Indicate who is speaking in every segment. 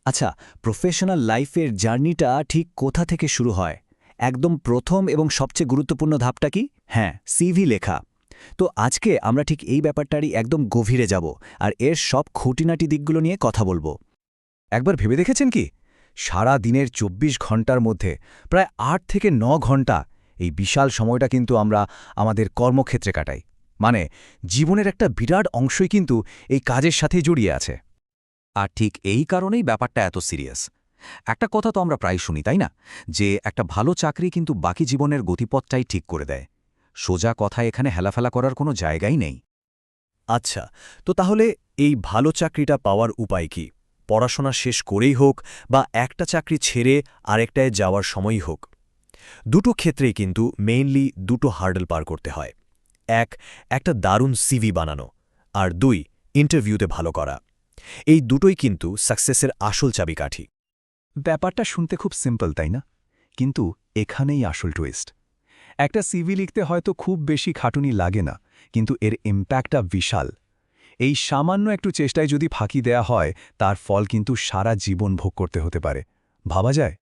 Speaker 1: আচ্ছা, প্রফেশনাল লাইফের জার্নিটা ঠিক কোথা থেকে শুরু হয়? একদম প্রথম এবং সবচেয়ে গুরুত্বপূর্ণ ধাপটা কি? হ্যাঁ, সিভি লেখা। তো আজকে আমরা ঠিক এই ব্যাপারটারই একদম গভীরে যাব আর এর সব খুঁটিনাটি দিকগুলো নিয়ে কথা বলবো।
Speaker 2: একবার ভেবে দেখেছেন কি সারা দিনের ২৪ ঘন্টার মধ্যে প্রায় ৮ থেকে ৯ ঘন্টা এই বিশাল সময়টা কিন্তু আমরা আমাদের কর্মক্ষেত্রে কাটাই। মানে জীবনের একটা বিরাট অংশই কিন্তু এই কাজের সাথে জড়িয়ে আছে। আর ঠিক এই কারণেই ব্যাপারটা এত সিরিয়াস। একটা কথা তো আমরা প্রায় শুনি, তাই না, যে একটা ভালো চাকরি কিন্তু বাকি জীবনের গতিপথটাই ঠিক করে দেয়। সোজা কথা এখানে হেলাফেলা করার কোনো জায়গাই নেই।
Speaker 3: আচ্ছা, তো তাহলে এই ভালো চাকরিটা পাওয়ার উপায় কি? পড়াশোনা শেষ করেই হোক বা একটা চাকরি ছেড়ে আরেকটায় যাওয়ার সময়ই হোক, দুটো ক্ষেত্রেই কিন্তু মেইনলি দুটো হার্ডল পার করতে হয়। একটা দারুণ সিভি বানানো, আর ২ ইন্টারভিউতে ভালো করা। এই দুটোই কিন্তু সাকসেসের আসল চাবিকাঠি।
Speaker 2: ব্যাপারটা শুনতে খুব সিম্পল, তাই না? কিন্তু এখানেই আসল টুইস্ট। একটা সিভি লিখতে হয়তো খুব বেশি খাটুনি লাগে না, কিন্তু এর ইম্প্যাক্টটা বিশাল। এই সামান্য একটু চেষ্টায় যদি ফাঁকি দেয়া হয়, তার ফল কিন্তু সারা জীবন ভোগ করতে হতে পারে। ভাবা যায়?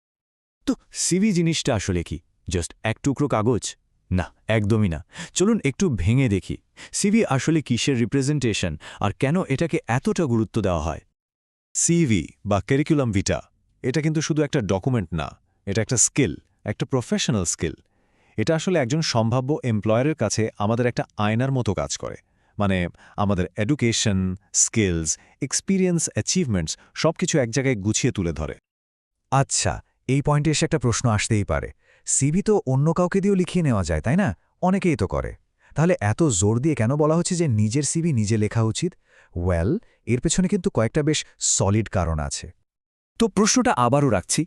Speaker 3: তো সিভি জিনিসটা আসলে কি? জাস্ট এক টুকরো কাগজ? না, একদমই না। চলুন একটু ভেঙে দেখি সিভি আসলে কিসের রিপ্রেজেন্টেশন আর কেন এটাকে এতটা গুরুত্ব দেওয়া হয়। সিভি বা কারিকুলাম ভিটা, এটা কিন্তু শুধু একটা ডকুমেন্ট না, এটা একটা স্কিল, একটা প্রফেশনাল স্কিল। এটা আসলে একজন সম্ভাব্য এমপ্লয়ারের কাছে আমাদের একটা আয়নার মতো কাজ করে। মানে আমাদের এডুকেশন, স্কিলস, এক্সপিরিয়েন্স, অ্যাচিভমেন্টস সবকিছু এক জায়গায় গুছিয়ে তুলে ধরে।
Speaker 2: আচ্ছা, এই পয়েন্টে এসে একটা প্রশ্ন আসতেই পারে। সিভি তো অন্য কাউকে দিয়েও লিখিয়ে নেওয়া যায়, তাই না? অনেকেই তো করে। তাহলে এত জোর দিয়ে কেন বলা হচ্ছে যে নিজের সিভি নিজে লেখা উচিত? ওয়েল, এর পেছনে কিন্তু কয়েকটা বেশ সলিড কারণ আছে।
Speaker 3: তো প্রশ্নটা আবারও রাখছি,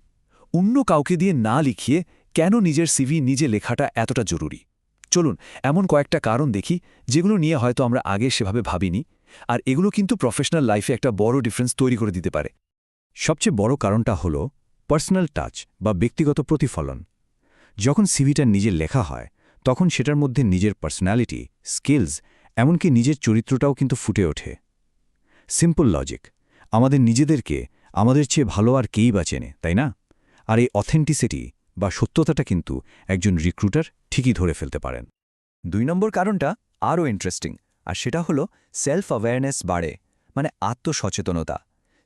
Speaker 3: অন্য কাউকে দিয়ে না লিখিয়ে কেন নিজের সিভি নিজে লেখাটা এতটা জরুরি? চলুন এমন কয়েকটা কারণ দেখি যেগুলো নিয়ে হয়তো আমরা আগে সেভাবে ভাবিনি, আর এগুলো কিন্তু প্রফেশনাল লাইফে একটা বড় ডিফারেন্স তৈরি করে দিতে পারে। সবচেয়ে বড় কারণটা হল পার্সোনাল টাচ বা ব্যক্তিগত প্রতিফলন। যখন সিভিটা নিজে লেখা হয় তখন সেটার মধ্যে নিজের পার্সোনালিটি, স্কিলস, এমনকি নিজের চরিত্রটাও কিন্তু ফুটে ওঠে। সিম্পল লজিক, আমাদের নিজেদেরকে আমাদের চেয়ে ভালো আর কেই বা চেনে, তাই না? আর এই অথেন্টিসিটি বা সত্যতাটা কিন্তু একজন রিক্রুটার ঠিকই ধরে ফেলতে পারেন।
Speaker 1: ২ নম্বর কারণটা আরও ইন্টারেস্টিং, আর সেটা হলো সেলফ অ্যাওয়ারনেস বাড়ে, মানে আত্মসচেতনতা।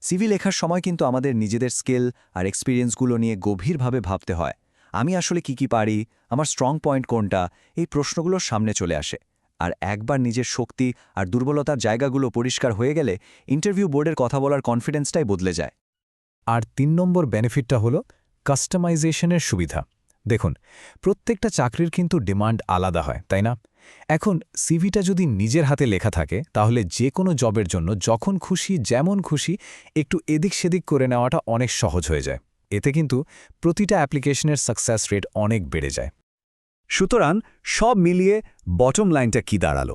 Speaker 1: সিভি লেখার সময় কিন্তু আমাদের নিজেদের স্কিল আর এক্সপিরিয়েন্সগুলো নিয়ে গভীরভাবে ভাবতে হয়। আমি আসলে কি পারি, আমার স্ট্রং পয়েন্ট কোনটা, এই প্রশ্নগুলো সামনে চলে আসে। আর একবার নিজের শক্তি আর দুর্বলতার জায়গাগুলো পরিষ্কার হয়ে গেলে ইন্টারভিউ বোর্ডের কথা বলার কনফিডেন্সটাই বদলে যায়।
Speaker 2: আর ৩ নম্বর বেনিফিটটা হলো কাস্টমাইজেশনের সুবিধা। দেখুন, প্রত্যেকটা চাকরির কিন্তু ডিমান্ড আলাদা হয়, তাই না? এখন সিভিটা যদি নিজের হাতে লেখা থাকে তাহলে যে কোনো জবের জন্য যখন খুশি যেমন খুশি একটু এদিক সেদিক করে নেওয়াটা অনেক সহজ হয়ে যায়। এতে কিন্তু প্রতিটা অ্যাপ্লিকেশনের সাকসেস রেট অনেক বেড়ে যায়।
Speaker 3: সুতরাং সব মিলিয়ে বটম লাইনটা কি দাঁড়ালো?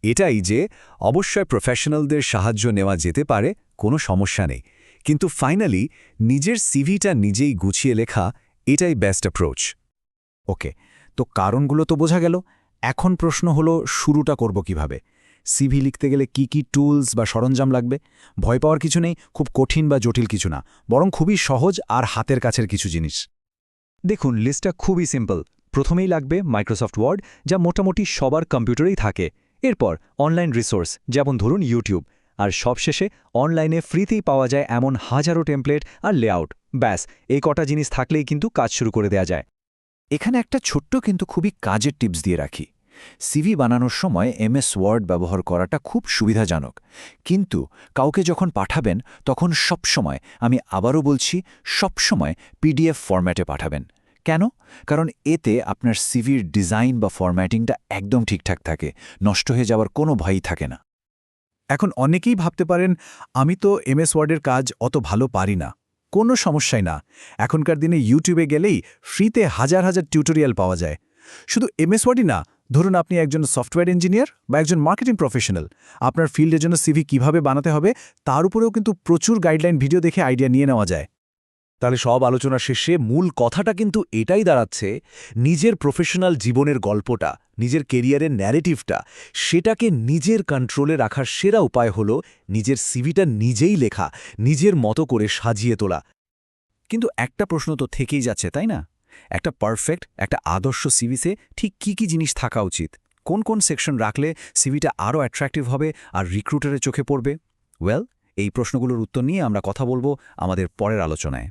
Speaker 3: এটাই যে অবশ্যই প্রফেশনালদের সাহায্য নেওয়া যেতে পারে, কোনো সমস্যা নেই, কিন্তু ফাইনালি নিজের সিভিটা নিজেই গুছিয়ে লেখা, এটাই বেস্ট অ্যাপ্রোচ।
Speaker 2: ওকে, তো কারণগুলো তো বোঝা গেল। এখন প্রশ্ন হলো শুরুটা করব কিভাবে? সিভি লিখতে গেলে কি টুলস বা সরঞ্জাম লাগবে? ভয় পাওয়ার কিছু নেই, খুব কঠিন বা জটিল কিছু না, বরং খুবই সহজ আর হাতের কাছের কিছু জিনিস।
Speaker 1: দেখুন, লিস্টটা খুবই সিম্পল। প্রথমেই লাগবে মাইক্রোসফট ওয়ার্ড, যা মোটামুটি সবার কম্পিউটারেই থাকে। এরপর অনলাইন রিসোর্স, যেমন ধরুন ইউটিউব। আর সবশেষে অনলাইনে ফ্রিতেই পাওয়া যায় এমন হাজারো টেমপ্লেট আর লেআউট। ব্যাস, এই কটা জিনিস থাকলেই কিন্তু কাজ শুরু করে দেয়া যায়। এখানে একটা ছোট্ট কিন্তু খুবই কাজের টিপস দিয়ে রাখি। সিভি বানানোর সময় এমএস ওয়ার্ড ব্যবহার করাটা খুব সুবিধাজনক, কিন্তু কাউকে যখন পাঠাবেন তখন সবসময়, আমি আবারও বলছি, সবসময় পিডিএফ ফরম্যাটে পাঠাবেন। কেন? কারণ এতে আপনার সিভির ডিজাইন বা ফরম্যাটিংটা একদম ঠিকঠাক থাকে, নষ্ট হয়ে যাওয়ার কোনো ভয়ই থাকে না।
Speaker 2: এখন অনেকেই ভাবতে পারেন, আমি তো এমএস ওয়ার্ডের কাজ অত ভালো পারি না। কোনো সমস্যাই না। এখনকার দিনে ইউটিউবে গেলেই ফ্রিতে হাজার হাজার টিউটোরিয়াল পাওয়া যায়। শুধু এমএস ওয়ার্ডই না, ধরুন আপনি একজন সফটওয়্যার ইঞ্জিনিয়ার বা একজন মার্কেটিং প্রফেশনাল, আপনার ফিল্ডের জন্য সিভি কিভাবে বানাতে হবে তার উপরেও কিন্তু প্রচুর গাইডলাইন ভিডিও দেখে আইডিয়া নিয়ে নেওয়া যায়। তাহলে সব আলোচনা শেষে মূল কথাটা কিন্তু এটাই দাঁড়াচ্ছে, নিজের প্রফেশনাল জীবনের গল্পটা, নিজের কেরিয়ারের ন্যারেটিভটা, সেটাকে নিজের কন্ট্রোলে রাখার সেরা উপায় হলো নিজের সিভিটা নিজেই লেখা, নিজের মতো করে সাজিয়ে তোলা।
Speaker 3: কিন্তু একটা প্রশ্ন তো থেকেই যাচ্ছে, তাই না? একটা পারফেক্ট, একটা আদর্শ সিভিতে ঠিক কি কি জিনিস থাকা উচিত? কোন কোন সেকশন রাখলে সিভিটা আরও অ্যাট্রাক্টিভ হবে আর রিক্রুটারের চোখে পড়বে? ওয়েল, এই প্রশ্নগুলোর উত্তর নিয়ে আমরা কথা বলবো আমাদের পরের আলোচনায়।